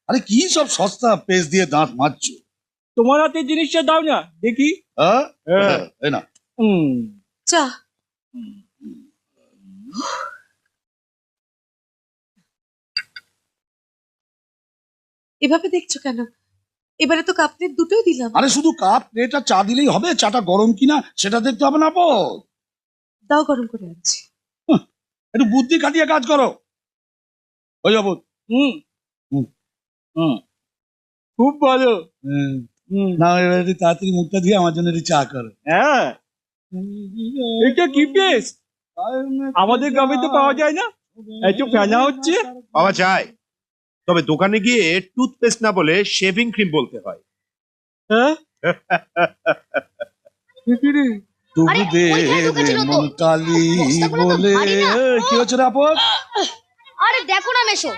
আরে কি সব সস্তা পেস্ট দিয়ে দাঁত মাজছো? তোমার হাতে জিনিসটা দাও না দেখি। এই না। চা। এভাবে দেখছো কেন? এবারে তো কাপ প্লেট দুটোই দিলাম। আরে শুধু কাপ প্লেট আর চা দিলেই হবে? চাটা গরম কিনা সেটা দেখতে হবে না? দাও, গরম করে আনছি। একটু বুদ্ধি খাটিয়ে কাজ করো। ওই যাবো। খুব ভালো। না এবার একটু তাড়াতাড়ি মুখটা দিয়ে আমার জন্য একটু চা করো। হ্যাঁ, এটা কি পেস্ট? আমাদের গ্রামে তো পাওয়া যায় না, এত ফেনা হচ্ছে। পাওয়া যায়, তবে দোকানে গিয়ে টুথপেস্ট না বলে শেভিং ক্রিম বলতে হয়। হ্যাঁ তবু দে মন কালি বলে। কি হচ্ছে রে আপদ? আরে দেখো না মেশো,